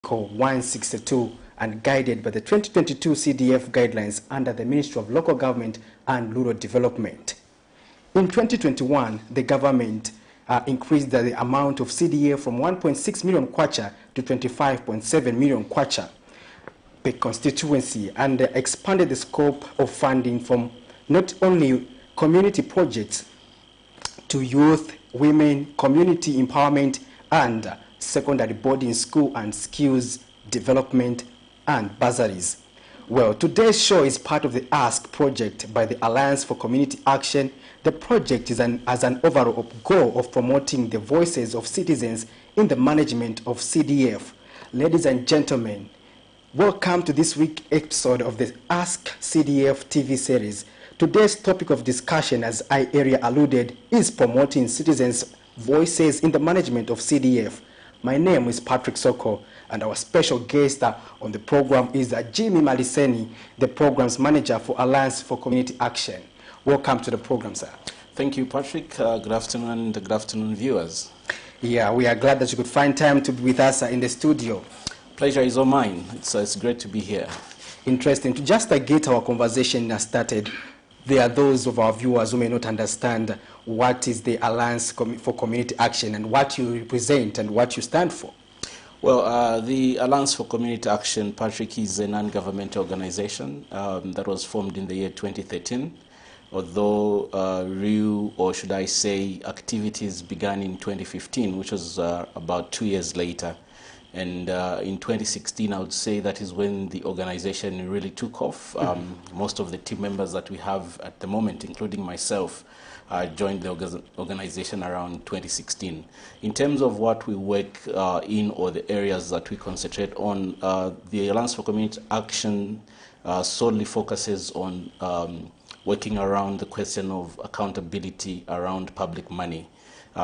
Article 162 and guided by the 2022 CDF Guidelines under the Ministry of Local Government and Rural Development. In 2021, the government increased the amount of CDF from 1.6 million kwacha to 25.7 million kwacha per constituency, and expanded the scope of funding from not only community projects to youth, women, community empowerment, and secondary boarding school and skills development and bursaries. Well, today's show is part of the ASK project by the Alliance for Community Action. The project has an overall goal of promoting the voices of citizens in the management of CDF. Ladies and gentlemen, welcome to this week's episode of the Ask CDF TV series. Today's topic of discussion, as I earlier alluded, is promoting citizens' voices in the management of CDF. My name is Patrick Soko, and our special guest on the program is Jimmy Maliseni, the Programs Manager for Alliance for Community Action. Welcome to the program, sir. Thank you, Patrick. Good afternoon, and good afternoon, viewers. Yeah, we are glad that you could find time to be with us in the studio. Pleasure is all mine. It's great to be here. Interesting. To just get our conversation started, there are those of our viewers who may not understand what is the Alliance for Community Action and what you represent and what you stand for. Well, the Alliance for Community Action, Patrick, is a non-governmental organization that was formed in the year 2013. Although real, or should I say, activities began in 2015, which was about 2 years later. And in 2016, I would say that is when the organization really took off. Most of the team members that we have at the moment, including myself, joined the organization around 2016. In terms of what we work in, or the areas that we concentrate on, the Alliance for Community Action solely focuses on working around the question of accountability around public money.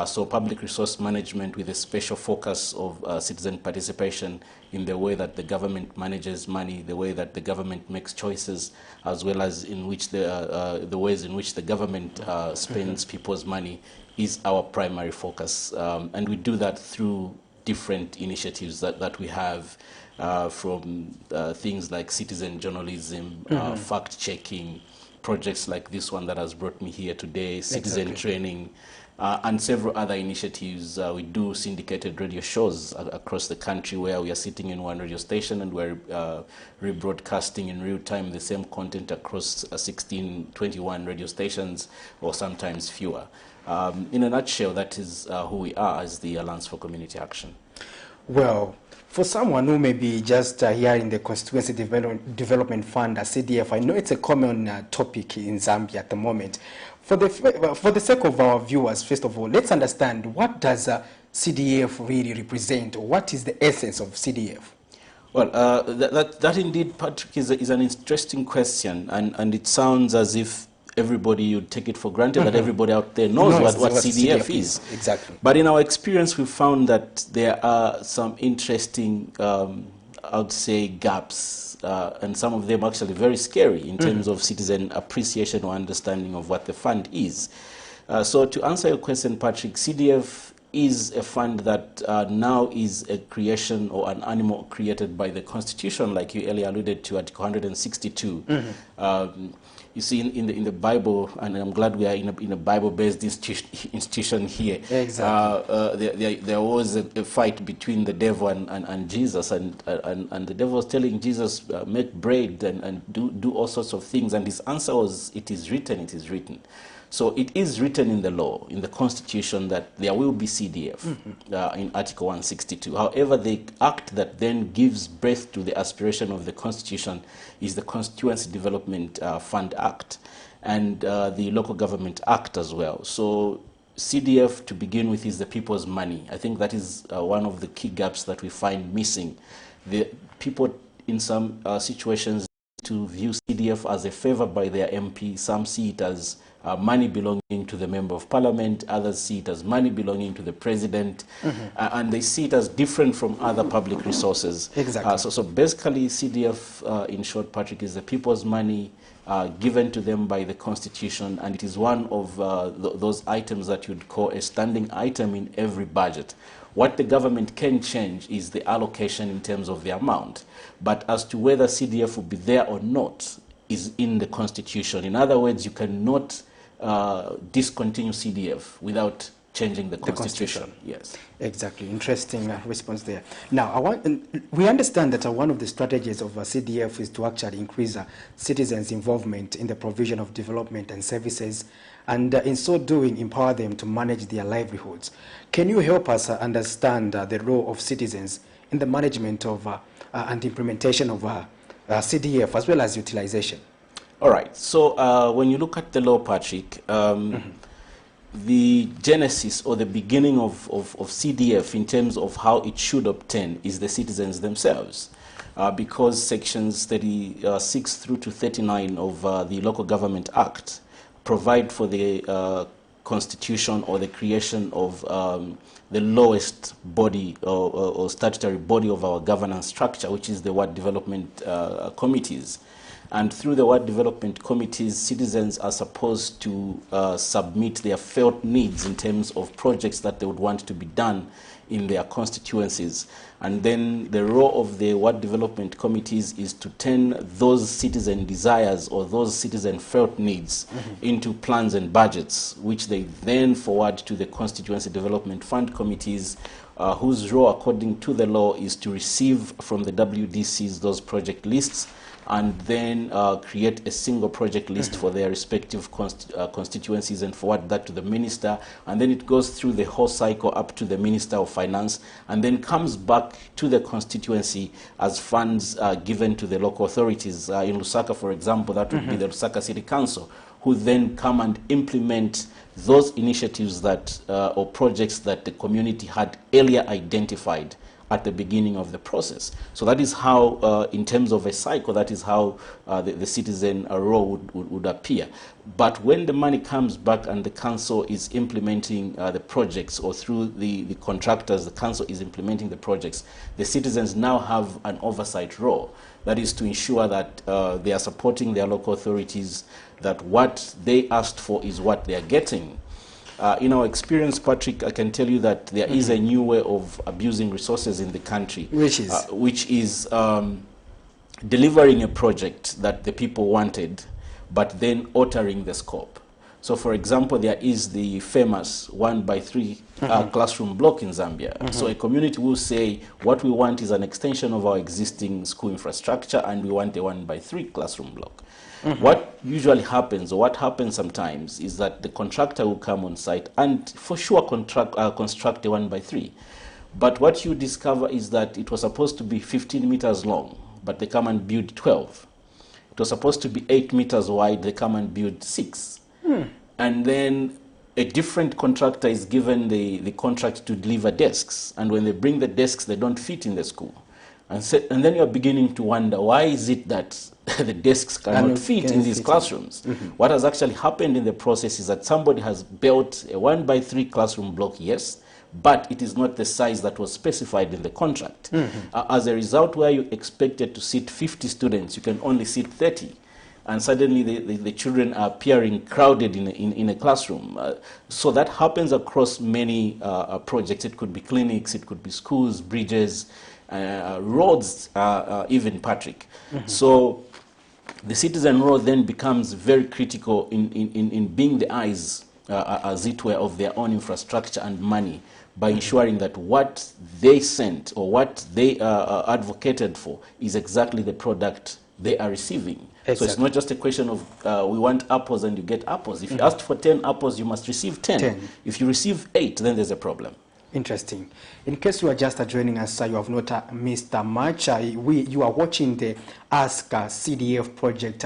So public resource management with a special focus of citizen participation in the way that the government manages money, the way that the government makes choices, as well as in which the ways in which the government spends people's money is our primary focus. And we do that through different initiatives that we have, from things like citizen journalism, fact-checking, projects like this one that has brought me here today, citizen training, and several other initiatives. We do syndicated radio shows across the country where we are sitting in one radio station and we're rebroadcasting in real time the same content across 16, 21 radio stations, or sometimes fewer. In a nutshell, that is who we are as the Alliance for Community Action. Well, for someone who may be just here in the Constituency Development Fund, CDF, I know it's a common topic in Zambia at the moment. For the sake of our viewers, first of all, let's understand, what does CDF really represent? What is the essence of CDF? Well, that indeed, Patrick, is an interesting question, and it sounds as if everybody, would take it for granted that everybody out there knows what CDF is. Exactly. But in our experience, we found that there are some interesting, I would say, gaps, and some of them actually very scary in terms of citizen appreciation or understanding of what the fund is. So to answer your question, Patrick, CDF is a fund that now is a creation or an animal created by the Constitution, like you earlier alluded to, Article 162. You see, in the Bible, and I'm glad we are in a Bible-based institution here. Exactly. There was a fight between the devil and Jesus, and the devil was telling Jesus, make bread and do all sorts of things, and his answer was, it is written, it is written. So it is written in the law, in the Constitution, that there will be CDF in Article 162. However, the act that then gives birth to the aspiration of the Constitution is the Constituency Development Fund Act and the Local Government Act as well. So CDF, to begin with, is the people's money. I think that is one of the key gaps that we find missing. The people in some situations to view CDF as a favor by their MP. Some see it as money belonging to the Member of Parliament, others see it as money belonging to the President, and they see it as different from other public resources. Exactly. So basically, CDF, in short, Patrick, is the people's money given to them by the Constitution, and it is one of those items that you'd call a standing item in every budget. What the government can change is the allocation in terms of the amount. But as to whether CDF will be there or not is in the Constitution. In other words, you cannot discontinue CDF without changing the Constitution. Yes. Exactly. Interesting response there. Now, we understand that one of the strategies of CDF is to actually increase citizens' involvement in the provision of development and services, and in so doing, empower them to manage their livelihoods. Can you help us understand the role of citizens in the management of and implementation of CDF, as well as utilization? All right. So when you look at the law, Patrick, the genesis or the beginning of CDF in terms of how it should obtain is the citizens themselves. Because sections 36 through to 39 of the Local Government Act provide for the constitution or the creation of the lowest body or statutory body of our governance structure, which is the ward development committees. And through the ward development committees, citizens are supposed to submit their felt needs in terms of projects that they would want to be done in their constituencies. And then the role of the ward development committees is to turn those citizen desires or those citizen felt needs into plans and budgets, which they then forward to the constituency development fund committees, whose role, according to the law, is to receive from the WDCs those project lists and then create a single project list for their respective constituencies and forward that to the minister. And then it goes through the whole cycle up to the Minister of Finance and then comes back to the constituency as funds given to the local authorities. In Lusaka, for example, that would be the Lusaka City Council, who then come and implement those initiatives that or projects that the community had earlier identified at the beginning of the process. So that is how, in terms of a cycle, that is how the citizen role would appear. But when the money comes back and the council is implementing the projects, or through the contractors, the council is implementing the projects, the citizens now have an oversight role. That is to ensure that they are supporting their local authorities, that what they asked for is what they are getting. In our experience, Patrick, I can tell you that there is a new way of abusing resources in the country. Which is delivering a project that the people wanted, but then altering the scope. So, for example, there is the famous 1x3 classroom block in Zambia. So a community will say, what we want is an extension of our existing school infrastructure, and we want a 1x3 classroom block. What usually happens, or what happens sometimes, is that the contractor will come on site and for sure construct a 1x3. But what you discover is that it was supposed to be 15 meters long, but they come and build 12. It was supposed to be 8 meters wide, they come and build 6. And then a different contractor is given the contract to deliver desks. And when they bring the desks, they don't fit in the school. And then you're beginning to wonder, why is it that the desks cannot fit in these classrooms? What has actually happened in the process is that somebody has built a 1x3 classroom block, yes, but it is not the size that was specified in the contract. As a result, where you expected to sit 50 students, you can only sit 30. And suddenly the children are appearing crowded in a classroom. So that happens across many projects. It could be clinics, it could be schools, bridges, roads, even, Patrick. So the citizen role then becomes very critical in being the eyes, as it were, of their own infrastructure and money, by ensuring that what they sent or what they advocated for is exactly the product they are receiving. Exactly. So it's not just a question of we want apples and you get apples. If you asked for 10 apples, you must receive 10. If you receive 8, then there's a problem. Interesting. In case you are just joining us, you have not missed much. You are watching the Ask CDF project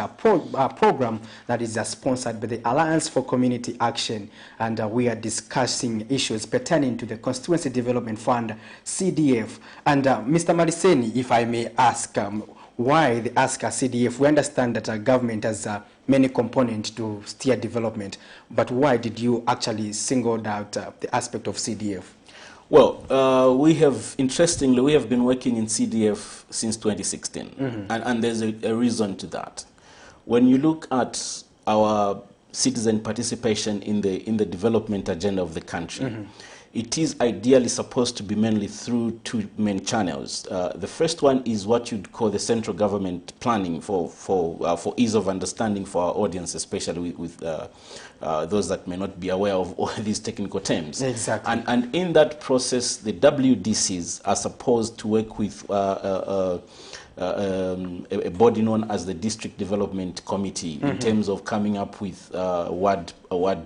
program that is sponsored by the Alliance for Community Action, and we are discussing issues pertaining to the Constituency Development Fund, CDF. And Mr. Maliseni, if I may ask, why the Ask CDF? We understand that our government has many components to steer development, but why did you actually single out the aspect of CDF? Well, we have been working in CDF since 2016, and there's a reason to that. When you look at our citizen participation in the development agenda of the country, it is ideally supposed to be mainly through two main channels. The first one is what you'd call the central government planning for ease of understanding for our audience, especially with those that may not be aware of all these technical terms. Exactly. And in that process, the WDCs are supposed to work with a body known as the District Development Committee in terms of coming up with ward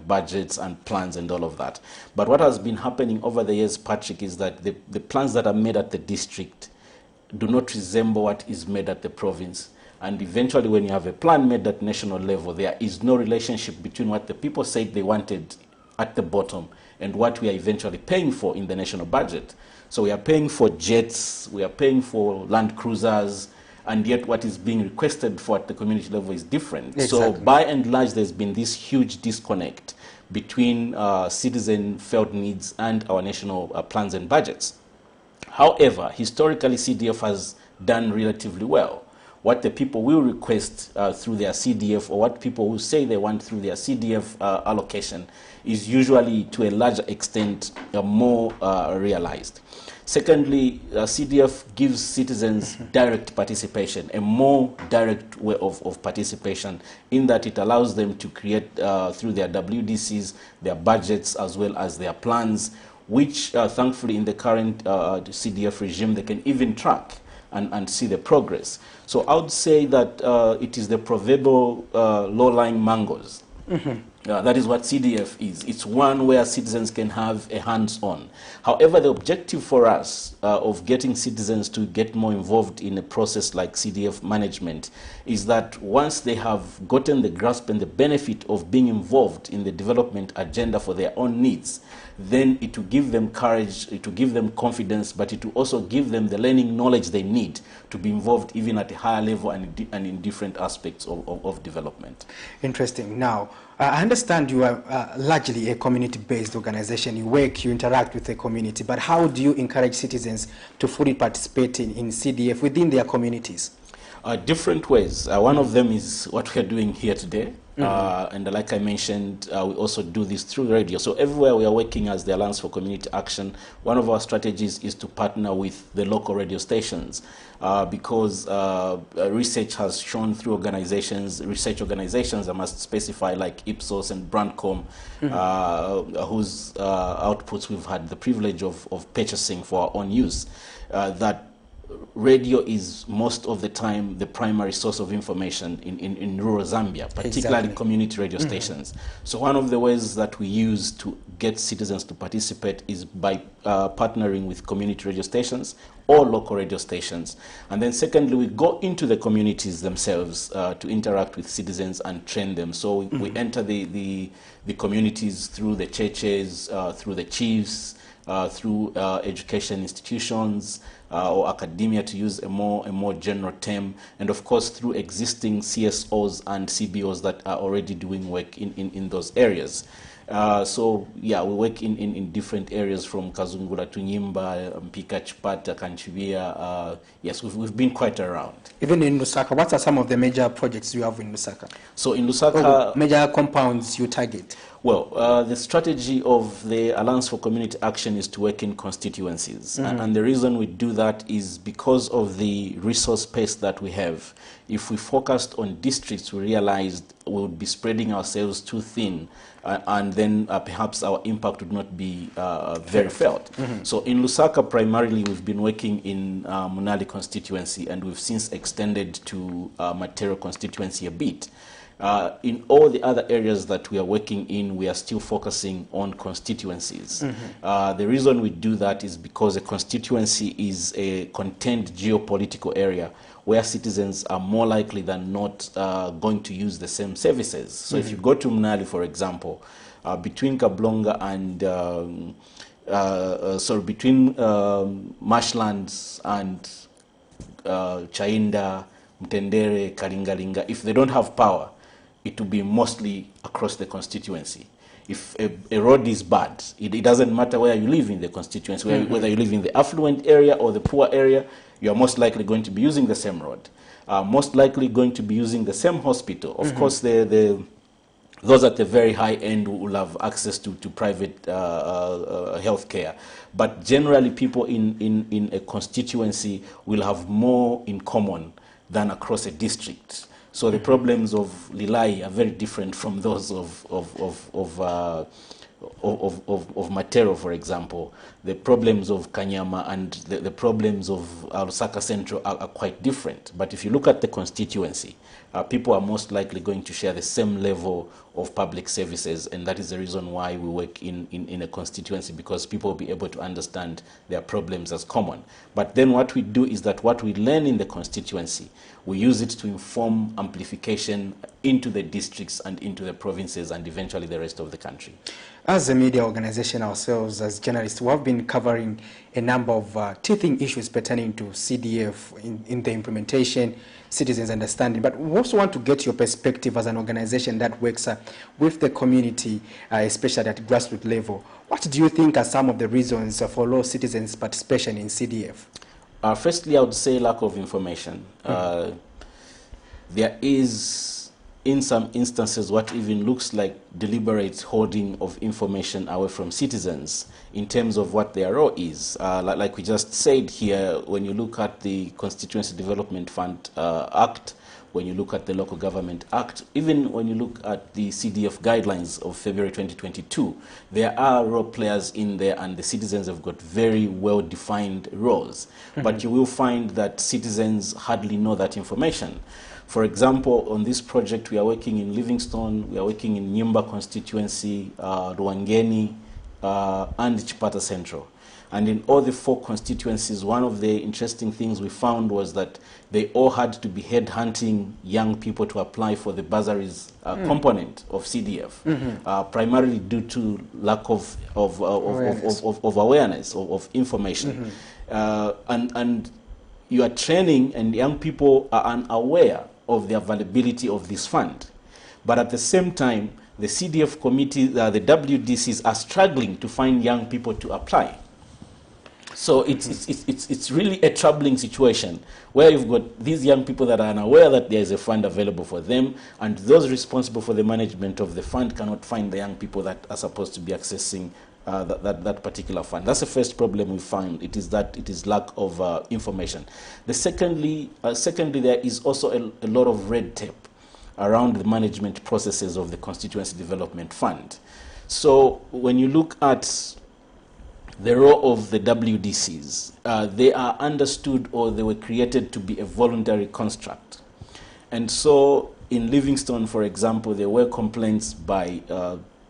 budgets and plans and all of that. But what has been happening over the years, Patrick, is that the plans that are made at the district do not resemble what is made at the province. And eventually, when you have a plan made at national level, there is no relationship between what the people said they wanted at the bottom and what we are eventually paying for in the national budget. So we are paying for jets, we are paying for land cruisers, and yet what is being requested for at the community level is different. Exactly. So by and large, there's been this huge disconnect between citizen felt needs and our national plans and budgets. However, historically, CDF has done relatively well. What the people will request through their CDF, or what people will say they want through their CDF allocation, is usually to a larger extent more realized. Secondly, CDF gives citizens direct participation, a more direct way of participation, in that it allows them to create through their WDCs, their budgets, as well as their plans, which thankfully in the current CDF regime they can even track and see the progress. So I would say that it is the proverbial low-lying mangoes. That is what CDF is. It's one where citizens can have a hands-on. However, the objective for us of getting citizens to get more involved in a process like CDF management is that once they have gotten the grasp and the benefit of being involved in the development agenda for their own needs, then it will give them courage, it will give them confidence, but it will also give them the learning knowledge they need to be involved even at a higher level and in different aspects of development. Interesting. Now, I understand you are largely a community-based organization. You work, you interact with the community, but how do you encourage citizens to fully participate in CDF within their communities? Different ways. One of them is what we are doing here today. And like I mentioned, we also do this through radio. So everywhere we are working as the Alliance for Community Action, one of our strategies is to partner with the local radio stations because research has shown through research organizations, I must specify, like Ipsos and Brandcom, whose outputs we've had the privilege of purchasing for our own use, that radio is most of the time the primary source of information in rural Zambia, particularly community radio stations. So one of the ways that we use to get citizens to participate is by partnering with community radio stations or local radio stations. And then secondly, we go into the communities themselves to interact with citizens and train them. So we enter the communities through the churches, through the chiefs, through education institutions, or academia, to use a more general term, and of course through existing CSOs and CBOs that are already doing work in those areas. So yeah, we work in different areas from Kazungula to Nyimba, Mpika, Chipata, Kanchibia. Yes, we've been quite around. Even in Lusaka, what are some of the major projects you have in Lusaka? So in Lusaka, major compounds you target? Well, the strategy of the Alliance for Community Action is to work in constituencies. And the reason we do that is because of the resource base that we have. If we focused on districts, we realized we would be spreading ourselves too thin, and then perhaps our impact would not be very felt. So in Lusaka, primarily, we've been working in Munali constituency, and we've since extended to Matero constituency a bit. In all the other areas that we are working in, we are still focusing on constituencies. The reason we do that is because a constituency is a contained geopolitical area where citizens are more likely than not going to use the same services. So if you go to Mnali, for example, between Kablonga and between marshlands and Chainda, Mtendere, Kalingalinga, if they don't have power, it will be mostly across the constituency. If a road is bad, it doesn't matter where you live in the constituency, whether you live in the affluent area or the poor area, you are most likely going to be using the same road, most likely going to be using the same hospital. Of course, the those at the very high end will have access to private health care. But generally, people in a constituency will have more in common than across a district. So the problems of Lilai are very different from those of Matero, for example. The problems of Kanyama and the problems of Lusaka Central are quite different. But if you look at the constituency, people are most likely going to share the same level of public services, and that is the reason why we work in a constituency, because people will be able to understand their problems as common. But then what we do is that what we learn in the constituency, we use it to inform amplification into the districts and into the provinces and eventually the rest of the country. As a media organization ourselves, as journalists, we have been covering a number of teething issues pertaining to CDF in the implementation, citizens' understanding. But we also want to get your perspective as an organization that works with the community, especially at grassroots level. What do you think are some of the reasons for low citizens' participation in CDF? Firstly, I would say lack of information. There is, in some instances, what even looks like deliberate hoarding of information away from citizens in terms of what their role is. Like we just said here, when you look at the Constituency Development Fund Act, when you look at the Local Government Act, even when you look at the CDF Guidelines of February 2022, there are role players in there and the citizens have got very well-defined roles. But you will find that citizens hardly know that information. For example, on this project, we are working in Livingstone, we are working in Nyimba constituency, Ruangeni, and Chipata Central. And in all the 4 constituencies, one of the interesting things we found was that they all had to be headhunting young people to apply for the bursaries component of CDF, primarily due to lack of awareness, of information. And you are training and young people are unaware of the availability of this fund. But at the same time, the CDF committee, the WDCs are struggling to find young people to apply. So it's really a troubling situation where you've got these young people that are unaware that there is a fund available for them, and those responsible for the management of the fund cannot find the young people that are supposed to be accessing that particular fund. That's the first problem we find. It is that it is lack of information. Secondly, there is also a lot of red tape around the management processes of the Constituency Development Fund. So when you look at the role of the WDCs, they are understood, or they were created to be a voluntary construct. And so in Livingstone, for example, there were complaints by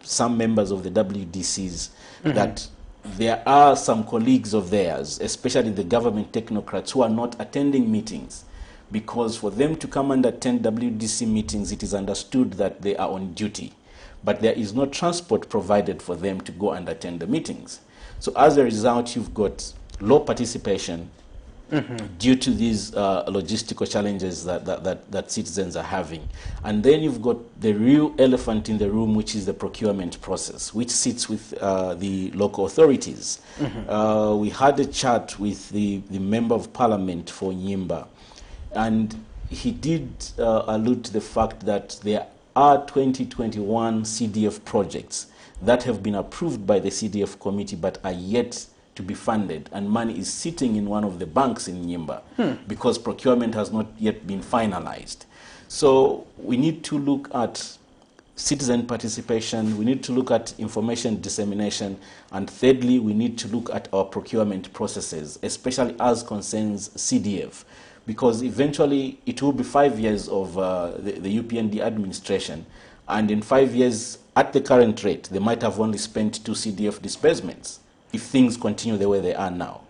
some members of the WDCs that there are some colleagues of theirs, especially the government technocrats, who are not attending meetings, because for them to come and attend WDC meetings, it is understood that they are on duty, but there is no transport provided for them to go and attend the meetings. So as a result, you've got low participation due to these logistical challenges that citizens are having. And then you've got the real elephant in the room, which is the procurement process, which sits with the local authorities. We had a chat with the Member of Parliament for Nyimba, and he did allude to the fact that there are 2021 CDF projects that have been approved by the CDF committee but are yet to be funded, and money is sitting in one of the banks in Nyimba because procurement has not yet been finalized. So we need to look at citizen participation, we need to look at information dissemination, and thirdly, we need to look at our procurement processes, especially as concerns CDF, because eventually it will be 5 years of the UPND administration, and in 5 years, at the current rate, they might have only spent 2 CDF disbursements if things continue the way they are now.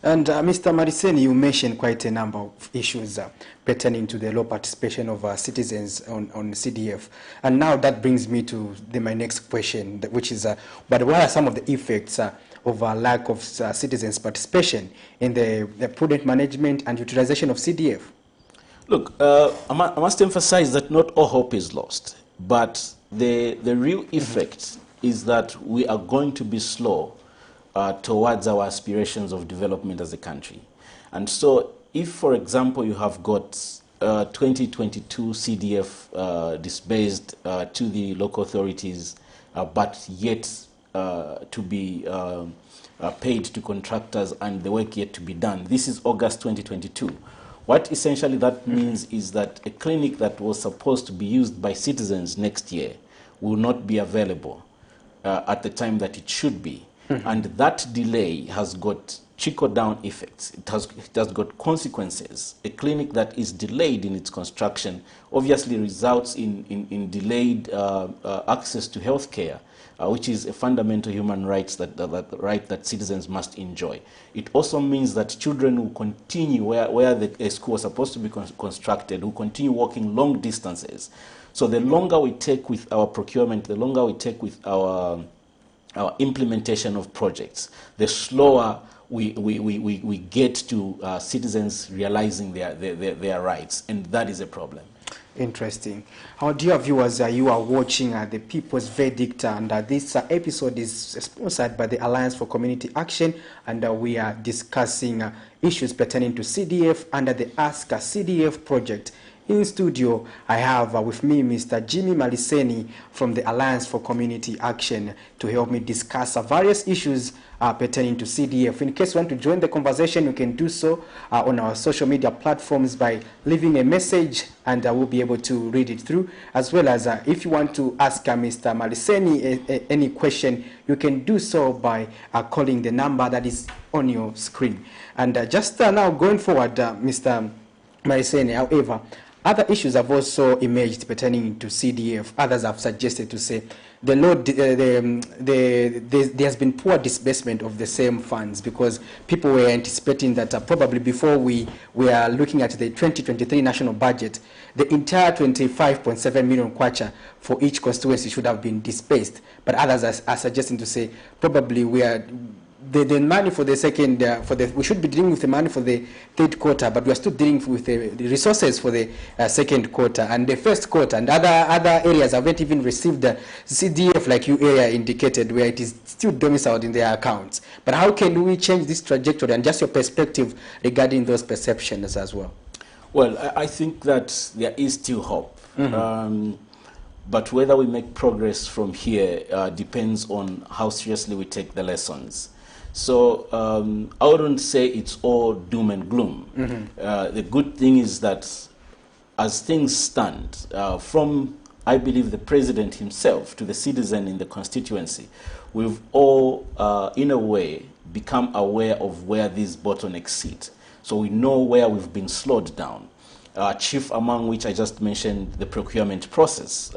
And Mr. Maliseni, you mentioned quite a number of issues pertaining to the low participation of citizens on CDF. And now that brings me to my next question, which is, but what are some of the effects of lack of citizens' participation in the prudent management and utilization of CDF? Look, I must emphasize that not all hope is lost, but the real effect is that we are going to be slow towards our aspirations of development as a country. And so if, for example, you have got 2022 CDF disbursed to the local authorities, but yet to be paid to contractors and the work yet to be done. This is August 2022. What essentially that means is that a clinic that was supposed to be used by citizens next year will not be available at the time that it should be. And that delay has got trickle-down effects. It has got consequences. A clinic that is delayed in its construction obviously results in delayed access to health care, which is a fundamental human right that citizens must enjoy. It also means that children will continue where a school was supposed to be constructed, will continue walking long distances. So the longer we take with our procurement, the longer we take with our implementation of projects, the slower we get to citizens realizing their rights, and that is a problem. Interesting. Our dear viewers, you are watching the People's Verdict, and this episode is sponsored by the Alliance for Community Action, and we are discussing issues pertaining to CDF under the Ask CDF project. In studio, I have with me Mr. Jimmy Maliseni from the Alliance for Community Action to help me discuss various issues pertaining to CDF. In case you want to join the conversation, you can do so on our social media platforms by leaving a message, and we'll be able to read it through. As well as if you want to ask Mr. Maliseni any question, you can do so by calling the number that is on your screen. And just now going forward, Mr. Maliseni, however, other issues have also emerged pertaining to CDF. Others have suggested to say there has been poor disbursement of the same funds, because people were anticipating that probably before we are looking at the 2023 national budget, the entire 25.7 million kwacha for each constituency should have been disbursed. But others are suggesting to say probably we are the money for the second, we should be dealing with the money for the third quarter, but we are still dealing with the resources for the second quarter and the first quarter, and other areas haven't even received the CDF, like you area indicated, where it is still domiciled in their accounts. But how can we change this trajectory, and just your perspective regarding those perceptions as well? Well, I think that there is still hope. But whether we make progress from here depends on how seriously we take the lessons. So I wouldn't say it's all doom and gloom. The good thing is that as things stand, from, I believe, the president himself to the citizen in the constituency, we've all, in a way, become aware of where these bottlenecks sit. So we know where we've been slowed down. Chief among which I just mentioned the procurement process.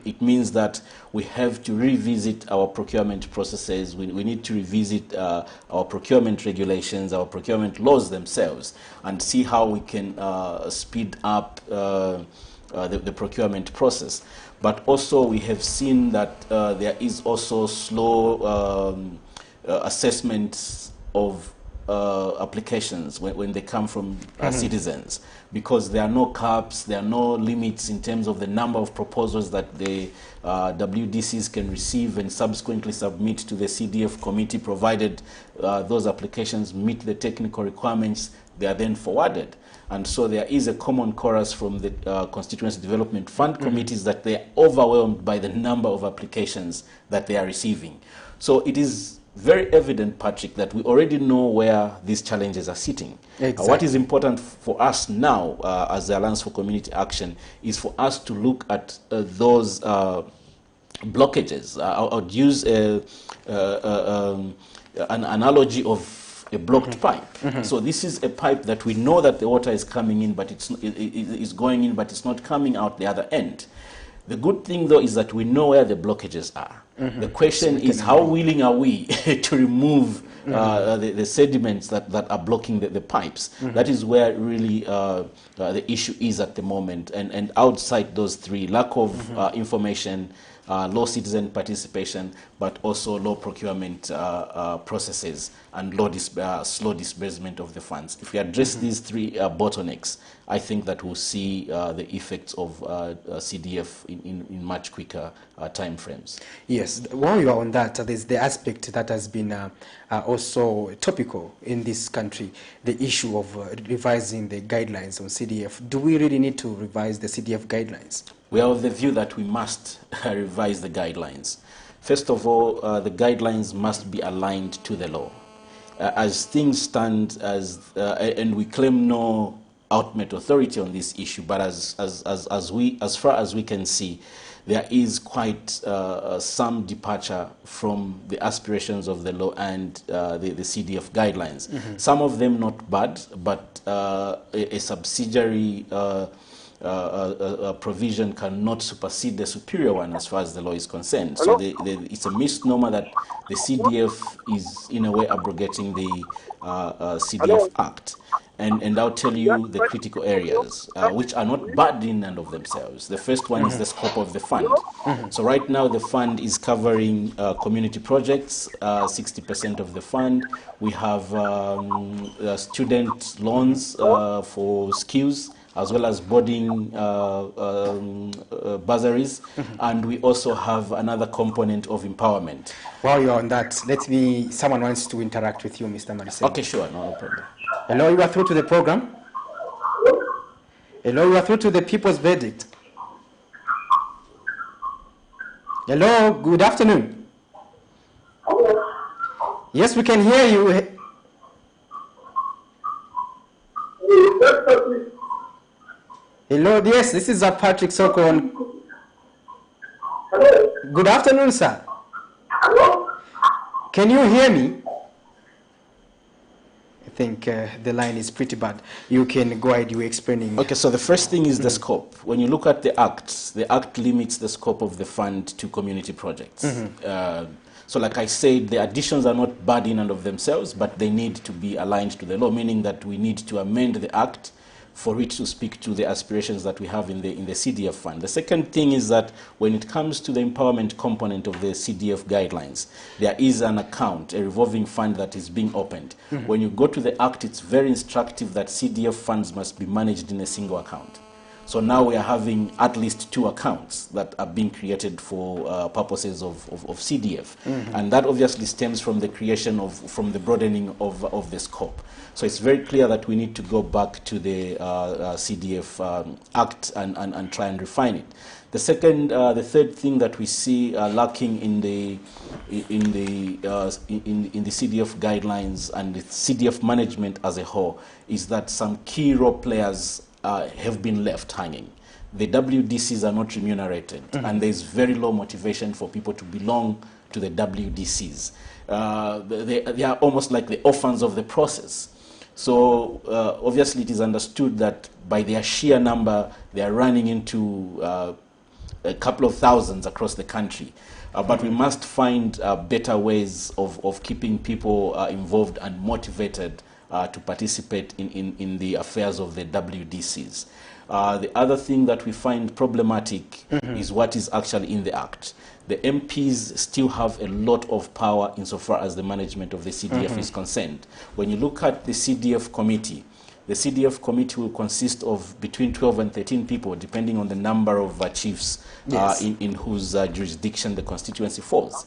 It means that we have to revisit our procurement processes. We need to revisit our procurement regulations, our procurement laws themselves, and see how we can speed up the procurement process. But also we have seen that there is also slow assessment of applications when they come from citizens, because there are no caps, there are no limits in terms of the number of proposals that the WDCs can receive and subsequently submit to the CDF committee, provided those applications meet the technical requirements. They are then forwarded. And so there is a common chorus from the Constituency Development Fund committees that they are overwhelmed by the number of applications that they are receiving. So it is very evident, Patrick, that we already know where these challenges are sitting. Exactly. What is important for us now as the Alliance for Community Action is for us to look at those blockages. I would use an analogy of a blocked pipe. So this is a pipe that we know that the water is coming in, but it's going in, but it's not coming out the other end. The good thing, though, is that we know where the blockages are. The question is, how willing are we to remove the sediments that are blocking the pipes? That is where really the issue is at the moment. And outside those three, lack of information, low citizen participation, but also low procurement processes and slow disbursement of the funds. If we address these three bottlenecks, I think that we'll see the effects of CDF in much quicker time frames. Yes, while you are on that, there's the aspect that has been also topical in this country, the issue of revising the guidelines on CDF. Do we really need to revise the CDF guidelines? We are of the view that we must revise the guidelines. First of all, the guidelines must be aligned to the law. As things stand, and we claim no ultimate authority on this issue, but as far as we can see, there is quite some departure from the aspirations of the law and the CDF guidelines. Some of them not bad, but a subsidiary provision cannot supersede the superior one as far as the law is concerned. So it's a misnomer that the CDF is in a way abrogating the CDF Act. And I'll tell you the critical areas, which are not bad in and of themselves. The first one is the scope of the fund. So right now the fund is covering community projects, 60% of the fund. We have student loans for skills, as well as boarding bursaries, and we also have another component of empowerment. While you're on that, someone wants to interact with you, Mr. Maliseni. Okay, sure, no problem. Hello, you are through to the program. Hello, you are through to the People's Verdict. Hello, good afternoon. Yes, we can hear you. Hello, yes, this is Patrick Soko. Good afternoon, sir. Can you hear me? I think the line is pretty bad. You can go ahead, you explaining. Okay, so the first thing is the scope. When you look at the Act limits the scope of the fund to community projects. So like I said, the additions are not bad in and of themselves, but they need to be aligned to the law, meaning that we need to amend the Act for it to speak to the aspirations that we have in the CDF fund. The second thing is that when it comes to the empowerment component of the CDF guidelines, there is an account, a revolving fund that is being opened. When you go to the Act, it's very instructive that CDF funds must be managed in a single account. So now we are having at least 2 accounts that are being created for purposes of CDF. And that obviously stems from the creation from the broadening of the scope. So it's very clear that we need to go back to the CDF Act and try and refine it. The third thing that we see lacking in the CDF guidelines and the CDF management as a whole is that some key role players have been left hanging. The WDCs are not remunerated, and there's very low motivation for people to belong to the WDCs. They are almost like the orphans of the process. So obviously it is understood that by their sheer number, they are running into a couple of thousands across the country. But we must find better ways of keeping people involved and motivated to participate in the affairs of the WDCs. The other thing that we find problematic is what is actually in the Act. The MPs still have a lot of power insofar as the management of the CDF is concerned. When you look at the CDF committee will consist of between 12 and 13 people, depending on the number of chiefs in whose jurisdiction the constituency falls.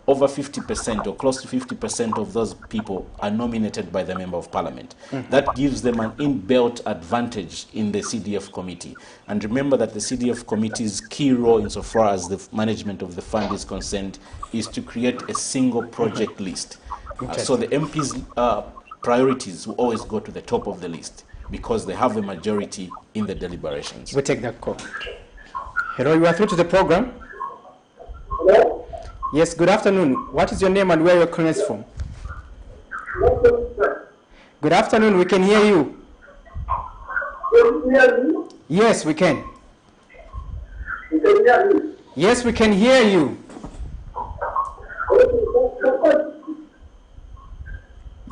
Over 50% or close to 50% of those people are nominated by the Member of Parliament. That gives them an inbuilt advantage in the CDF committee. And remember that the CDF committee's key role insofar as the management of the fund is concerned is to create a single project list. So the MP's priorities will always go to the top of the list because they have a majority in the deliberations. We'll take that call. Hello, you are through to the program. Hello? Yes, good afternoon. What is your name and where you're calling us from? Good afternoon, we can hear you. Can you hear me? Yes, we can. You can hear me? Yes, we can hear you.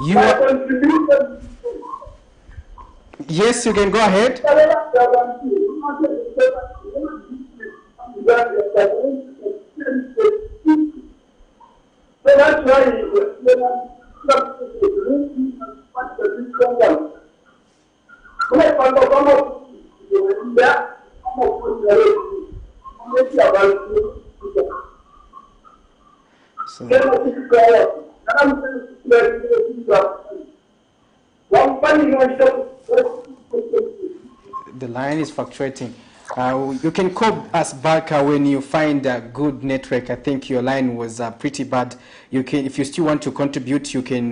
You are... Yes, you can go ahead. that's why the line is fluctuating. You can call us back when you find a good network. I think your line was pretty bad. You can, if you still want to contribute, you can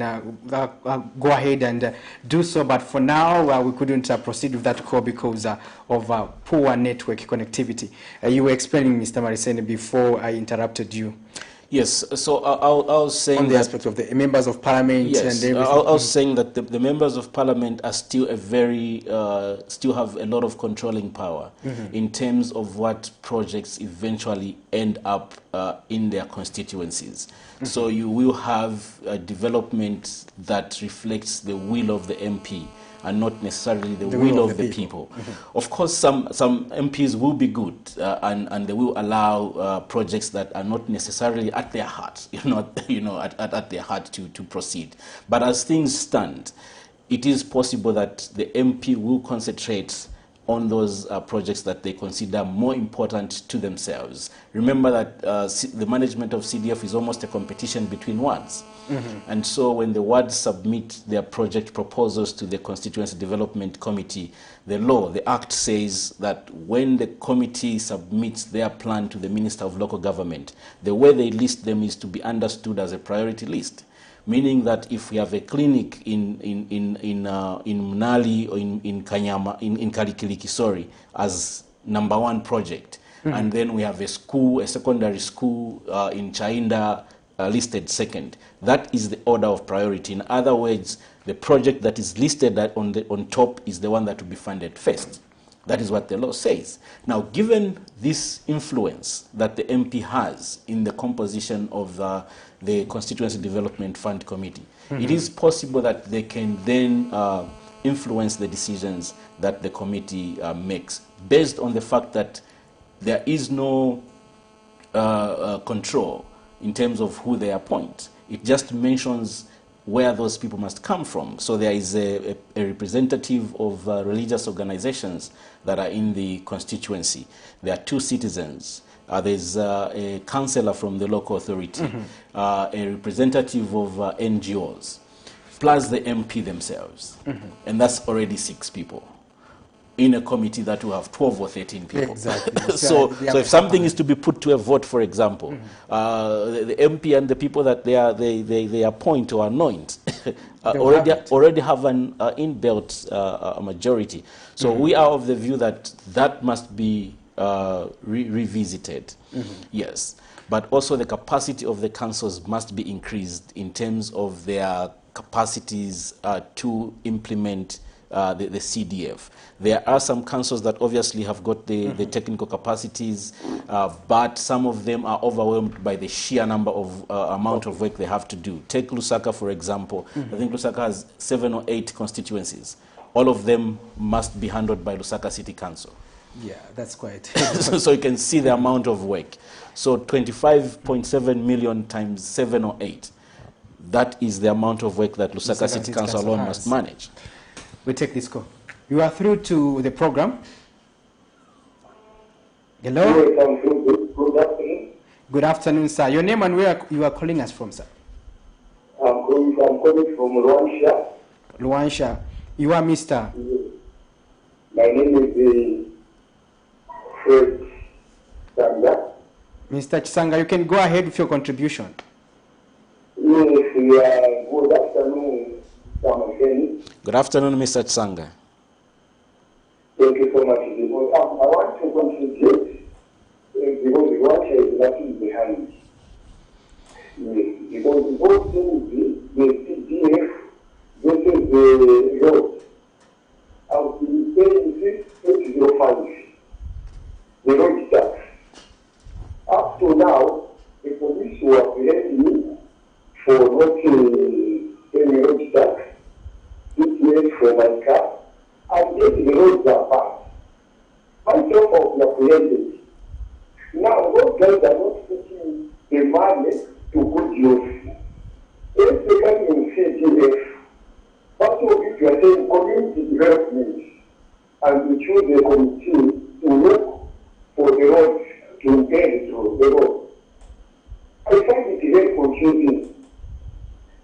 go ahead and do so. But for now, we couldn't proceed with that call because of poor network connectivity. You were explaining, Mr. Maliseni, before I interrupted you. Yes, so I was saying on the aspect of the members of parliament. Yes, and everything. I was saying that the members of parliament are still still have a lot of controlling power in terms of what projects eventually end up in their constituencies. So you will have a development that reflects the will of the MP and not necessarily the will of the people. Of course, some MPs will be good and they will allow projects that are not necessarily at their heart, at their heart to proceed. But as things stand, it is possible that the MP will concentrate on those projects that they consider more important to themselves. Remember that the management of CDF is almost a competition between wards. And so when the wards submit their project proposals to the Constituency Development Committee, the Act says that when the committee submits their plan to the Minister of Local Government, the way they list them is to be understood as a priority list. Meaning that if we have a clinic in Mnali or in Kanyama, in Kalikiliki, sorry, as number one project, and then we have a school, a secondary school in Chainda listed second, that is the order of priority. In other words, the project that is listed on top is the one that will be funded first. That is what the law says. Now, given this influence that the MP has in the composition of the Constituency Development Fund Committee, it is possible that they can then influence the decisions that the committee makes based on the fact that there is no control in terms of who they appoint. It just mentions where those people must come from. So there is a representative of religious organizations that are in the constituency. There are 2 citizens. There's a councillor from the local authority, a representative of NGOs, plus the MP themselves. And that's already 6 people in a committee that will have 12 or 13 people. Exactly. so if something is to be put to a vote, for example, the MP and the people that they appoint or anoint already have an inbuilt majority. So we are of the view that must be revisited. Yes. But also the capacity of the councils must be increased in terms of their capacities to implement the CDF. There are some councils that obviously have got the technical capacities, but some of them are overwhelmed by the sheer number of amount of work they have to do. Take Lusaka, for example. I think Lusaka has 7 or 8 constituencies. All of them must be handled by Lusaka City Council. Yeah, that's quite. So you can see the amount of work. So 25.7 million times 7 or 8. That is the amount of work that Lusaka City Council alone must manage. We take this call. You are through to the program. Hello? Good afternoon. Good afternoon, sir. Your name and where you are calling us from, sir? I'm calling from Luansha. Luansha. You are Mr. My name is Fred Sanga. Mr. Chisanga, you can go ahead with your contribution. Yes, good afternoon, Mr. Good afternoon, Mr. Chisanga. Thank you so much. Because I want to contribute because Russia is lacking behind. Yes, because both the CDF, this is the road. I was paying 6.05. The road tax. Up to now, the police were apprehending me for not paying road tax, 6 years for my car. And yet the roads are bad. Myself of the apprehended. Now, those guys are not taking the money to good use. we choose a committee to look for the roads to intend to the road. I find it very confusing.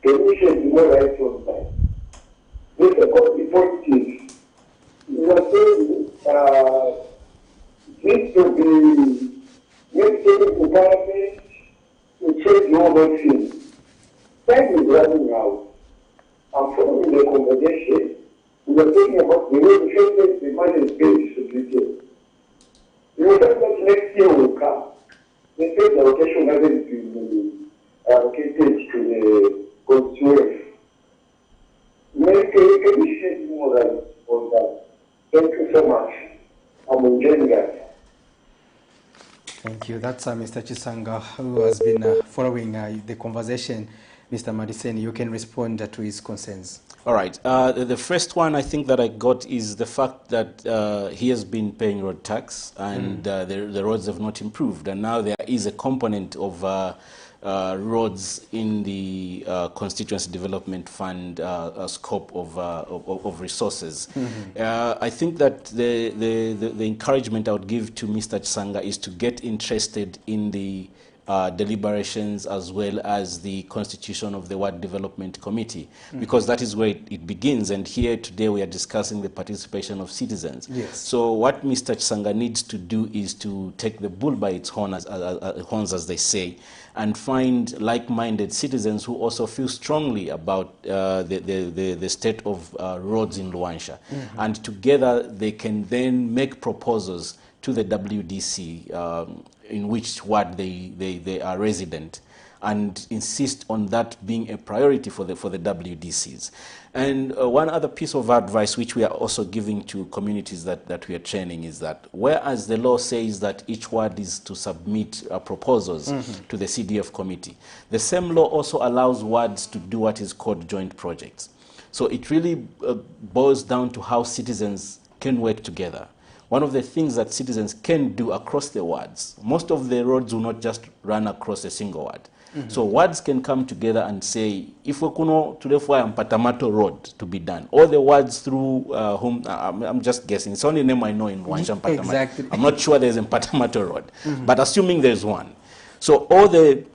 The issue is more right on time. The second point is, you are saying this to be necessary to government to change the whole thing. Time is running out. I'm following the conversation. We are talking about the way we should the money is paid to detail. You will find that next year will come. The state allocation hasn't been allocated to the constituency. Can you shed more light on that? Thank you so much. I'm enjoying that. Thank you. That's Mr. Chisanga, who has been following the conversation. Mr. Maliseni, you can respond to his concerns. All right. The first one I think that I got is the fact that he has been paying road tax and the roads have not improved. And now there is a component of roads in the Constituency Development Fund scope of resources. I think that the encouragement I would give to Mr. Chisanga is to get interested in the deliberations as well as the constitution of the Ward Development Committee, because that is where it begins. And here today we are discussing the participation of citizens. Yes. So what Mr. Chisanga needs to do is to take the bull by its horns, as they say, and find like-minded citizens who also feel strongly about the state of roads in Luanshya. And together they can then make proposals to the WDC in which ward they are resident, and insist on that being a priority for the WDCs. And one other piece of advice which we are also giving to communities that we are training is that whereas the law says that each ward is to submit proposals to the CDF committee, the same law also allows wards to do what is called joint projects. So it really boils down to how citizens can work together. One of the things that citizens can do across the wards, most of the roads will not just run across a single ward. So wards can come together and say, if we kuno tulefwa Mpatamato road to be done, all the wards through whom, I'm just guessing, it's the only name I know in Luanshya, Mpatamato. Exactly. I'm not sure there's a Mpatamato road, but assuming there's one. So all the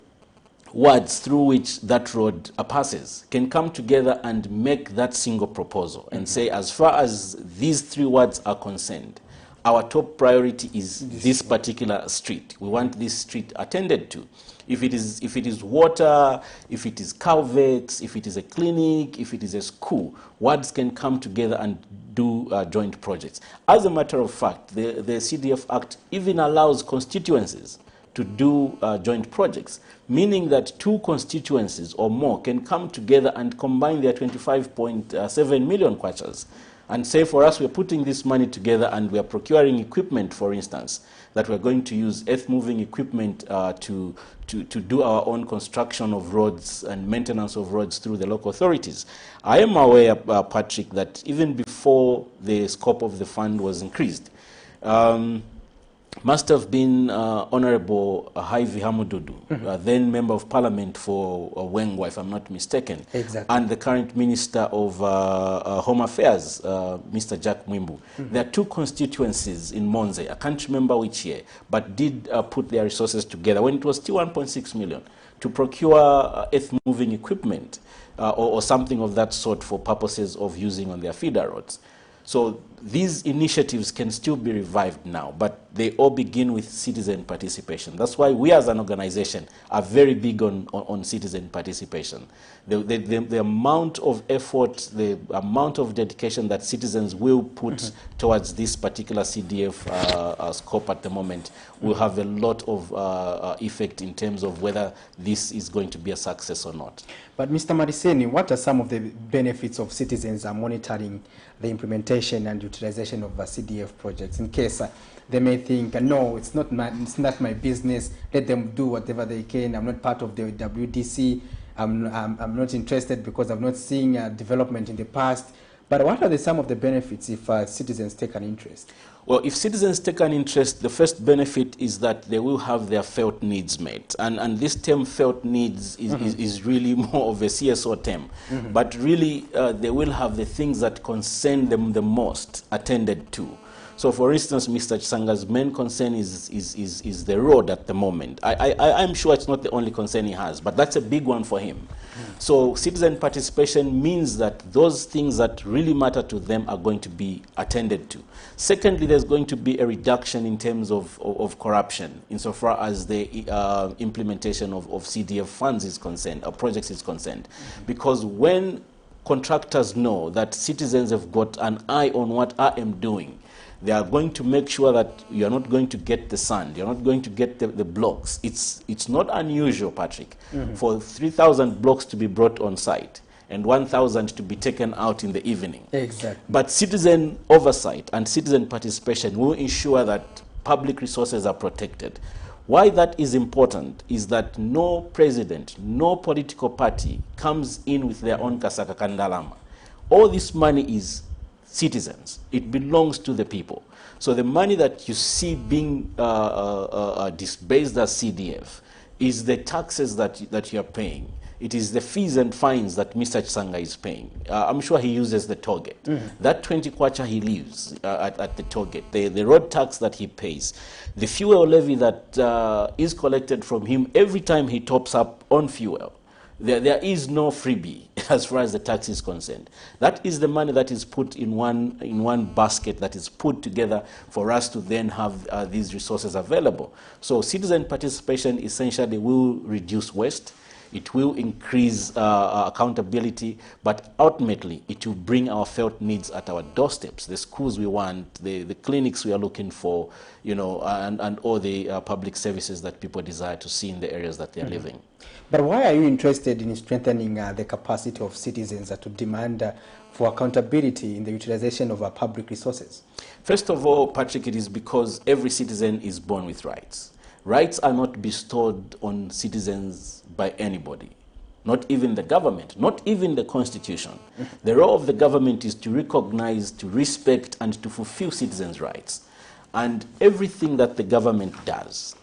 wards through which that road passes can come together and make that single proposal and say, as far as these three wards are concerned, our top priority is this particular street. We want this street attended to. If it is water, if it is culverts, if it is a clinic, if it is a school, wards can come together and do joint projects. As a matter of fact, the CDF Act even allows constituencies to do joint projects, meaning that two constituencies or more can come together and combine their 25.7 million kwachas and say, for us, we're putting this money together and we are procuring equipment, for instance, that we're going to use earth-moving equipment to do our own construction of roads and maintenance of roads through the local authorities. I am aware, Patrick, that even before the scope of the fund was increased, must have been Honorable Haivi Hamududu, then Member of Parliament for Wengwa, if I'm not mistaken, and the current Minister of Home Affairs, Mr. Jack Mwimbu. There are two constituencies in Monze, I can't remember which year, but did put their resources together when it was still 1.6 million to procure earth-moving equipment or something of that sort for purposes of using on their feeder roads. So these initiatives can still be revived now, but they all begin with citizen participation. That's why we as an organization are very big on citizen participation. The amount of effort, the amount of dedication that citizens will put towards this particular CDF scope at the moment will have a lot of effect in terms of whether this is going to be a success or not. But Mr. Maliseni, what are some of the benefits of citizens monitoring the implementation and utilization of CDF projects, in case they may think, no, it's not my business, let them do whatever they can, I'm not part of the WDC, I'm not interested because I'm not seeing development in the past. But what are some of the benefits if citizens take an interest? Well, if citizens take an interest, the first benefit is that they will have their felt needs met. And this term felt needs is really more of a CSO term. But really, they will have the things that concern them the most attended to. So, for instance, Mr. Chisanga's main concern is the road at the moment. I'm sure it's not the only concern he has, but that's a big one for him. So citizen participation means that those things that really matter to them are going to be attended to. Secondly, there's going to be a reduction in terms of corruption insofar as the implementation of CDF funds is concerned, or projects is concerned. Because when contractors know that citizens have got an eye on what I am doing, they are going to make sure that you're not going to get the sand, you're not going to get the blocks. It's not unusual, Patrick, for 3,000 blocks to be brought on site and 1,000 to be taken out in the evening. Exactly. But citizen oversight and citizen participation will ensure that public resources are protected. Why that is important is that no president, no political party comes in with their own kasaka kandalama. All this money is citizens. It belongs to the people. So the money that you see being disbursed as CDF is the taxes that you're paying. It is the fees and fines that Mr. Chisanga is paying. I'm sure he uses the toll gate. That 20 kwacha he leaves at the toll gate, the road tax that he pays, the fuel levy that is collected from him every time he tops up on fuel. There is no freebie as far as the tax is concerned. That is the money that is put in one basket, that is put together for us to then have these resources available. So citizen participation essentially will reduce waste. It will increase accountability, but ultimately it will bring our felt needs at our doorsteps. The schools we want, the clinics we are looking for, you know, and all the public services that people desire to see in the areas that they are living. But why are you interested in strengthening the capacity of citizens to demand for accountability in the utilization of our public resources? First of all, Patrick, it is because every citizen is born with rights. Rights are not bestowed on citizens by anybody, not even the government, not even the Constitution. The role of the government is to recognize, to respect, and to fulfill citizens' rights. And everything that the government does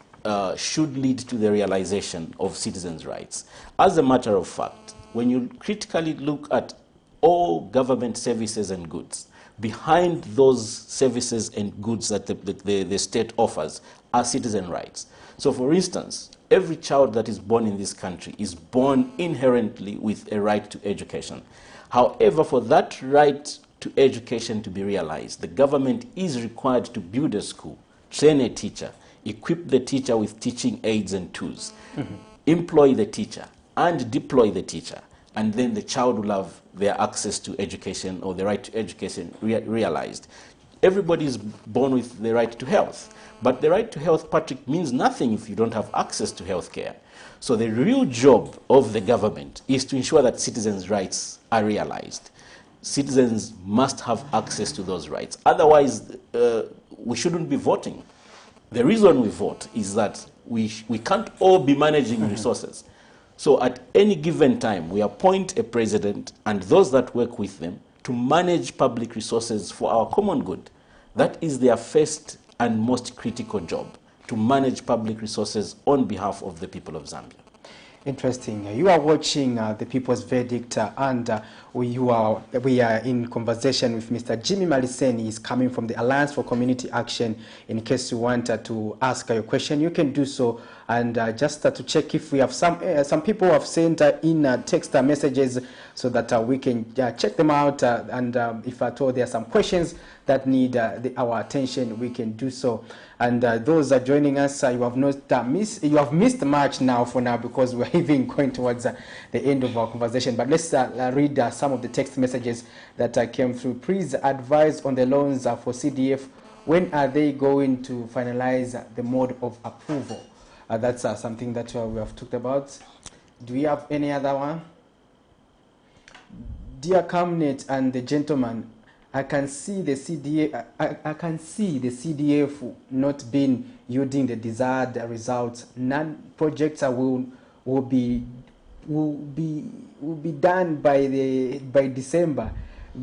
should lead to the realization of citizens' rights. As a matter of fact, when you critically look at all government services and goods, behind those services and goods that the state offers are citizen rights. So for instance, every child that is born in this country is born inherently with a right to education. However, for that right to education to be realized, the government is required to build a school, train a teacher, equip the teacher with teaching aids and tools, employ the teacher, and deploy the teacher. And then the child will have their access to education, or the right to education realized. Everybody is born with the right to health. But the right to health, Patrick, means nothing if you don't have access to health care. So the real job of the government is to ensure that citizens' rights are realized. Citizens must have access to those rights. Otherwise, we shouldn't be voting. The reason we vote is that we can't all be managing resources. So at any given time, we appoint a president and those that work with them to manage public resources for our common good. That is their first and most critical job, to manage public resources on behalf of the people of Zambia. Interesting. You are watching The People's Verdict, and we are in conversation with Mr. Jimmy Maliseni. He's coming from the Alliance for Community Action. In case you want to ask your question, you can do so. And just to check if we have some people who have sent in text messages, so that we can check them out. And if at all there are some questions that need our attention, we can do so. And those are joining us, you have missed much now for now, because we're even going towards the end of our conversation. But let's read some of the text messages that came through. Please advise on the loans for CDF. When are they going to finalize the mode of approval? That's something that we have talked about. Do we have any other one? Dear Cabinet and the gentleman, I can see the CDF. I can see the CDF not being yielding the desired results. None projects will be done by December.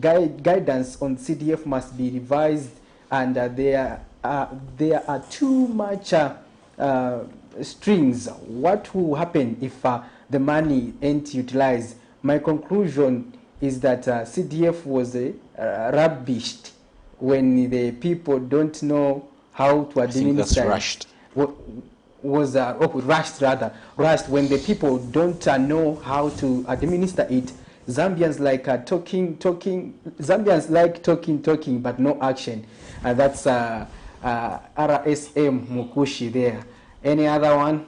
Guidance on CDF must be revised, and there are too much strings. What will happen if the money ain't utilized? My conclusion is that CDF was rubbished when the people don't know how to administer. I think that's rushed. Rushed when the people don't know how to administer it. Zambians like talking. Zambians like talking, but no action. And that's RSM Mukushi there. Any other one?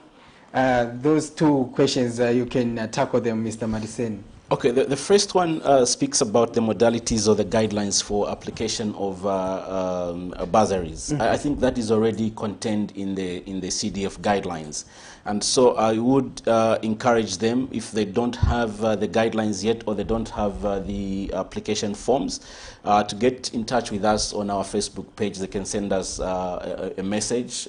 Those two questions, you can tackle them, Mr. Maliseni. Okay, the first one speaks about the modalities or the guidelines for application of bursaries. Mm-hmm. I think that is already contained in the CDF guidelines. And so I would encourage them, if they don't have the guidelines yet or they don't have the application forms, to get in touch with us on our Facebook page. They can send us a message,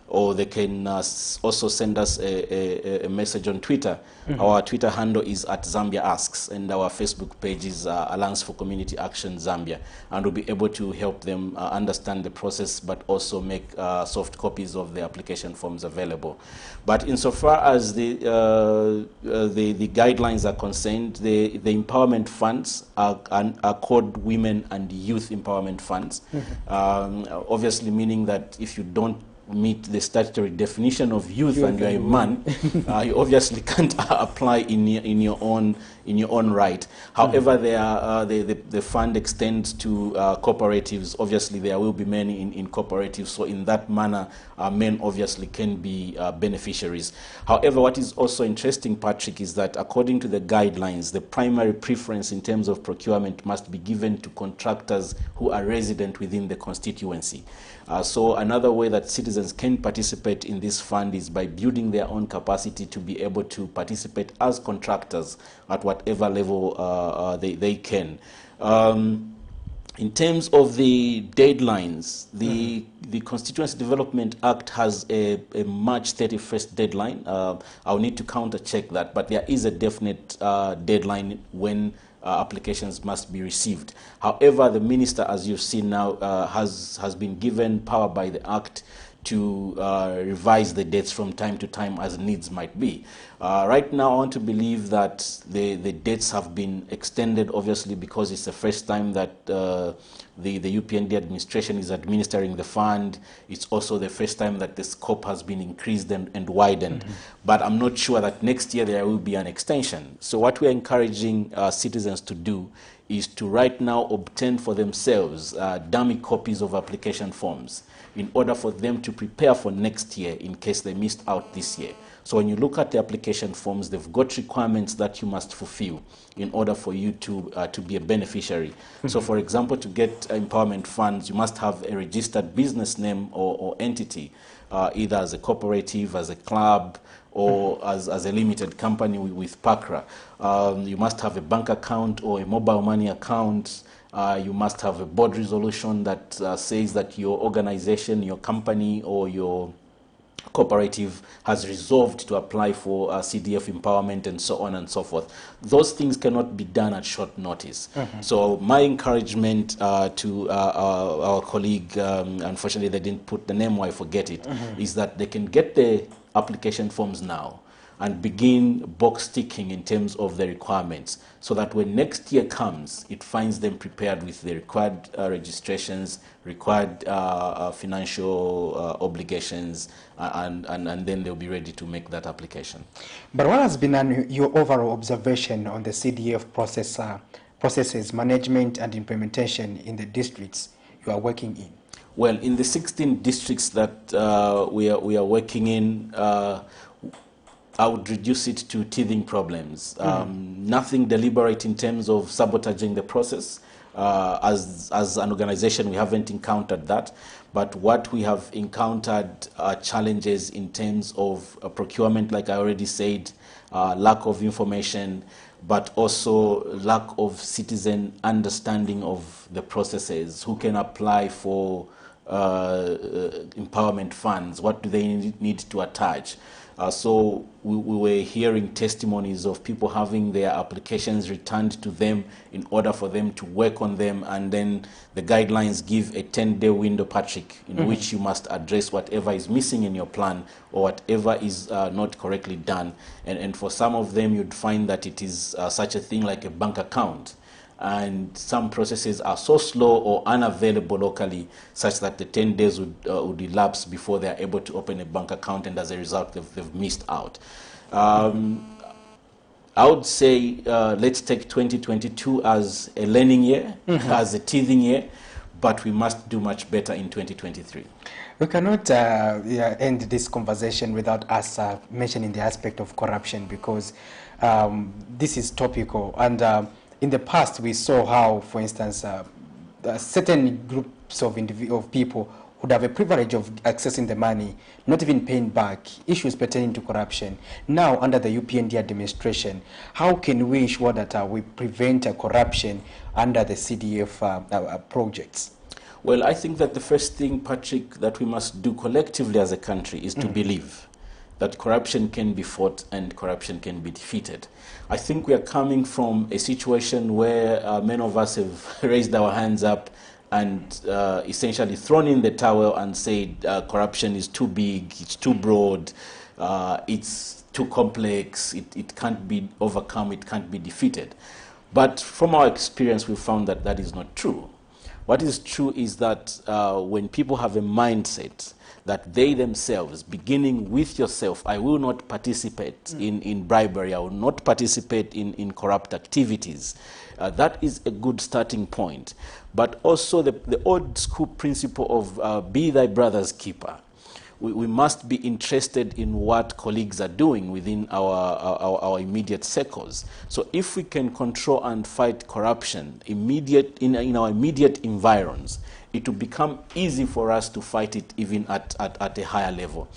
or they can also send us a message on Twitter. Mm-hmm. Our Twitter handle is @ZambiaAsks, and our Facebook page is Alliance for Community Action Zambia, and we'll be able to help them understand the process, but also make soft copies of the application forms available. But insofar as the guidelines are concerned, the empowerment funds are called Women and Youth Empowerment Funds, mm-hmm. Obviously meaning that if you don't meet the statutory definition of youth and you're a man, you obviously can't apply in your own right. However, there are, the fund extends to cooperatives. Obviously, there will be men in cooperatives, so in that manner, men obviously can be beneficiaries. However, what is also interesting, Patrick, is that according to the guidelines, the primary preference in terms of procurement must be given to contractors who are resident within the constituency. So another way that citizens can participate in this fund is by building their own capacity to be able to participate as contractors at whatever level they can. In terms of the deadlines, the Constituency Development Act has a March 31st deadline. I'll need to counter-check that, but there is a definite deadline when applications must be received. However, the minister, as you've seen now, has been given power by the Act to revise the dates from time to time as needs might be. Right now, I want to believe that the dates have been extended, obviously, because it's the first time that the UPND administration is administering the fund. It's also the first time that the scope has been increased and widened. Mm-hmm. But I'm not sure that next year there will be an extension. So what we're encouraging citizens to do is to right now obtain for themselves dummy copies of application forms in order for them to prepare for next year in case they missed out this year. So when you look at the application forms, they've got requirements that you must fulfill in order for you to be a beneficiary. Mm-hmm. So for example, to get empowerment funds, you must have a registered business name or entity, either as a cooperative, as a club, or as a limited company with PACRA. You must have a bank account or a mobile money account. You must have a board resolution that says that your organization, your company, or your cooperative has resolved to apply for CDF empowerment and so on and so forth. Those things cannot be done at short notice. Mm-hmm. So my encouragement to our colleague, unfortunately they didn't put the name, I forget it, mm-hmm. is that they can get the application forms now and begin box ticking in terms of the requirements, so that when next year comes, it finds them prepared with the required registrations, required financial obligations, and then they'll be ready to make that application. But what has been your overall observation on the CDF processes, management and implementation in the districts you are working in? Well, in the 16 districts that we are working in, I would reduce it to teething problems. Nothing deliberate in terms of sabotaging the process. As an organization, we haven't encountered that. But what we have encountered are challenges in terms of procurement, like I already said, lack of information, but also lack of citizen understanding of the processes, who can apply for empowerment funds, what do they need to attach. So we were hearing testimonies of people having their applications returned to them in order for them to work on them, and then the guidelines give a 10-day window, Patrick, in mm-hmm. which you must address whatever is missing in your plan or whatever is not correctly done. And for some of them, you'd find that it is such a thing like a bank account. and some processes are so slow or unavailable locally such that the 10 days would elapse before they are able to open a bank account, and as a result they've missed out. I would say let's take 2022 as a learning year, as a teething year, but we must do much better in 2023. We cannot end this conversation without us mentioning the aspect of corruption, because this is topical. And in the past, we saw how, for instance, certain groups of people would have a privilege of accessing the money, not even paying back, issues pertaining to corruption. Now, under the UPND administration, how can we ensure that we prevent corruption under the CDF projects? Well, I think that the first thing, Patrick, that we must do collectively as a country is to believe that corruption can be fought and corruption can be defeated. I think we are coming from a situation where many of us have raised our hands up and essentially thrown in the towel and said corruption is too big, it's too broad, it's too complex, it can't be overcome, it can't be defeated. But from our experience, we found that that is not true. What is true is that when people have a mindset that they themselves, beginning with yourself, I will not participate in bribery, I will not participate in corrupt activities. That is a good starting point. But also the old school principle of be thy brother's keeper. We must be interested in what colleagues are doing within our immediate circles. So if we can control and fight corruption in our immediate environs, it will become easy for us to fight it even at a higher level.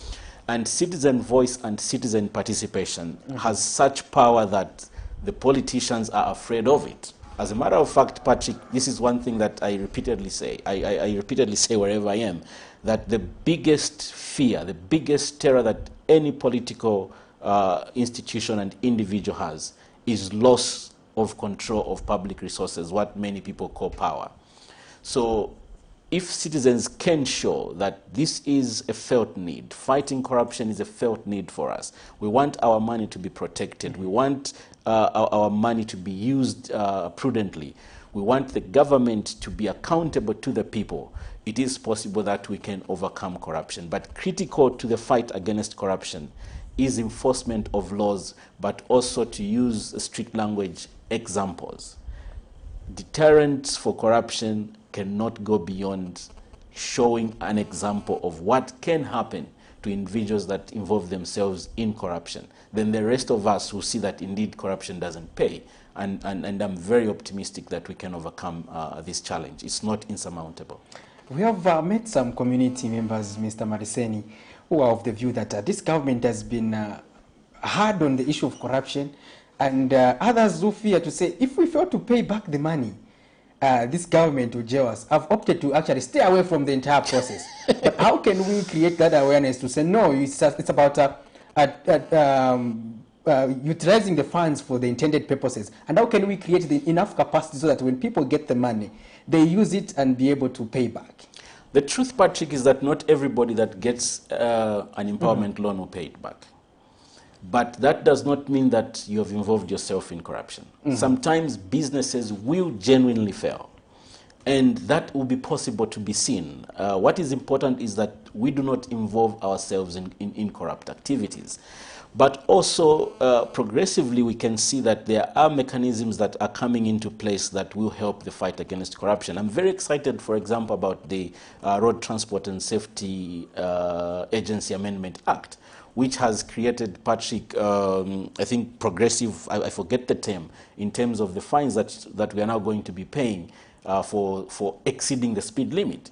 And citizen voice and citizen participation has such power that the politicians are afraid of it. As a matter of fact, Patrick, this is one thing that I repeatedly say. I repeatedly say wherever I am, that the biggest fear, the biggest terror that any political institution and individual has is loss of control of public resources, what many people call power. So if citizens can show that this is a felt need, fighting corruption is a felt need for us, we want our money to be protected, we want our money to be used prudently, we want the government to be accountable to the people, it is possible that we can overcome corruption. But critical to the fight against corruption is enforcement of laws, but also, to use strict language, examples. Deterrence for corruption cannot go beyond showing an example of what can happen to individuals that involve themselves in corruption. Then the rest of us will see that indeed corruption doesn't pay. And I'm very optimistic that we can overcome this challenge. It's not insurmountable. We have met some community members, Mr. Maliseni, who are of the view that this government has been hard on the issue of corruption, and others who fear to say, if we fail to pay back the money, this government will jail us. I've opted to actually stay away from the entire process. But how can we create that awareness to say, no, it's about utilizing the funds for the intended purposes? And how can we create enough capacity so that when people get the money, they use it and be able to pay back? The truth, Patrick, is that not everybody that gets an empowerment loan will pay it back. But that does not mean that you have involved yourself in corruption. Sometimes businesses will genuinely fail, and that will be possible to be seen. What is important is that we do not involve ourselves in corrupt activities. But also, progressively, we can see that there are mechanisms that are coming into place that will help the fight against corruption. I'm very excited, for example, about the Road Transport and Safety Agency Amendment Act, which has created, Patrick, I think progressive, I forget the term, in terms of the fines that we are now going to be paying for exceeding the speed limit.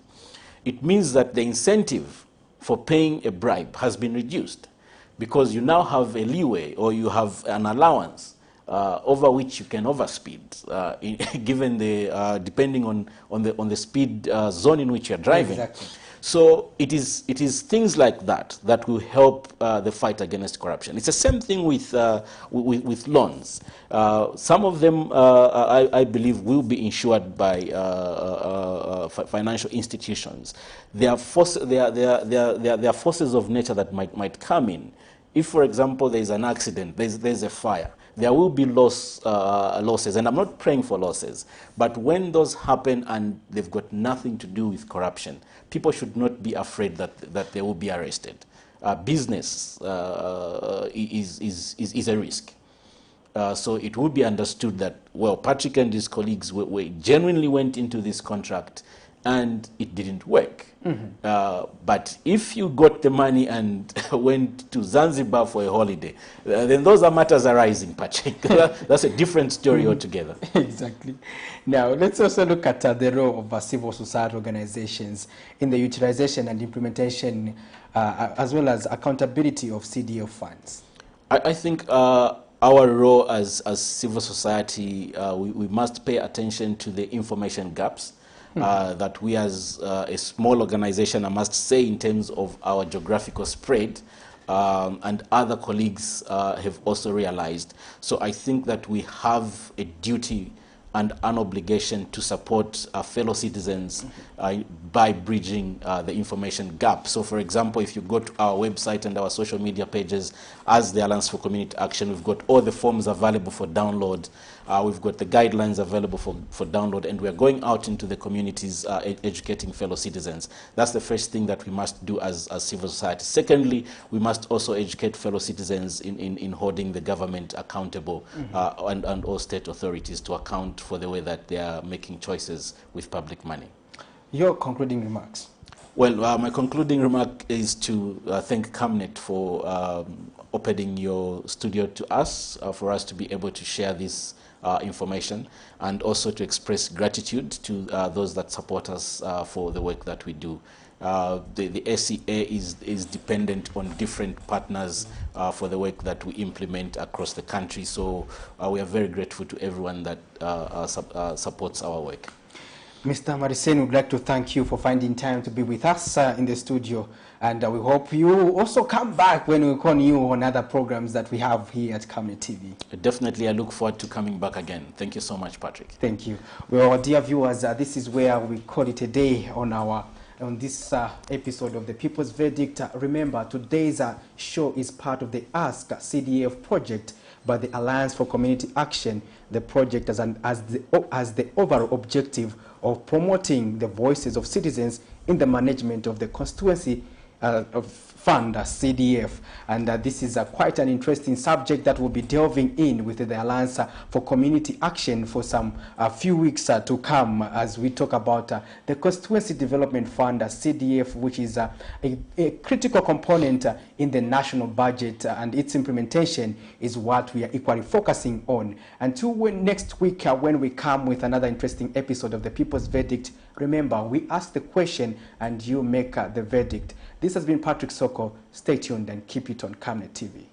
It means that the incentive for paying a bribe has been reduced, because you now have a leeway, or you have an allowance over which you can overspeed, given the depending on the speed zone in which you're driving. Exactly. So it is things like that that will help the fight against corruption. It's the same thing with loans. Some of them, I believe, will be insured by financial institutions. There are forces of nature that might come in. If, for example, there is an accident, there's a fire, there will be losses, and I'm not praying for losses, but when those happen and they've got nothing to do with corruption, people should not be afraid that they will be arrested. Business is a risk. So it would be understood that, well, Patrick and his colleagues genuinely went into this contract and it didn't work. But if you got the money and went to Zanzibar for a holiday, then those are matters arising, Patrick. That's a different story altogether. Exactly. Now, let's also look at the role of civil society organizations in the utilization and implementation, as well as accountability of CDF funds. I think our role as civil society, we must pay attention to the information gaps that we as a small organization, I must say, in terms of our geographical spread, and other colleagues have also realized. So I think that we have a duty and an obligation to support our fellow citizens by bridging the information gap. So, for example, if you go to our website and our social media pages as the Alliance for Community Action, we've got all the forms available for download. We've got the guidelines available for download, and we're going out into the communities educating fellow citizens. That's the first thing that we must do as civil society. Secondly, we must also educate fellow citizens in holding the government accountable, and all state authorities to account for the way that they are making choices with public money. Your concluding remarks? Well, my concluding remark is to thank CAMNET for opening your studio to us, for us to be able to share this information, and also to express gratitude to those that support us for the work that we do. The SCA is dependent on different partners for the work that we implement across the country, so we are very grateful to everyone that supports our work. Mr. Maliseni, we'd like to thank you for finding time to be with us in the studio, and we hope you also come back when we call you on other programs that we have here at CAMNET TV. Definitely, I look forward to coming back again. Thank you so much, Patrick. Thank you. Well, dear viewers, this is where we call it a day on this episode of the People's Verdict. Remember, today's show is part of the Ask CDF project by the Alliance for Community Action. The project has the overall objective of promoting the voices of citizens in the management of the constituency fund, CDF. And this is quite an interesting subject that we'll be delving in with the Alliance for Community Action for some few weeks to come, as we talk about the Constituency Development Fund, CDF, which is a critical component in the national budget, and its implementation is what we are equally focusing on. Until next week, when we come with another interesting episode of the People's Verdict, remember, we ask the question and you make the verdict. This has been Patrick Soko. Stay tuned and keep it on CAMNET TV.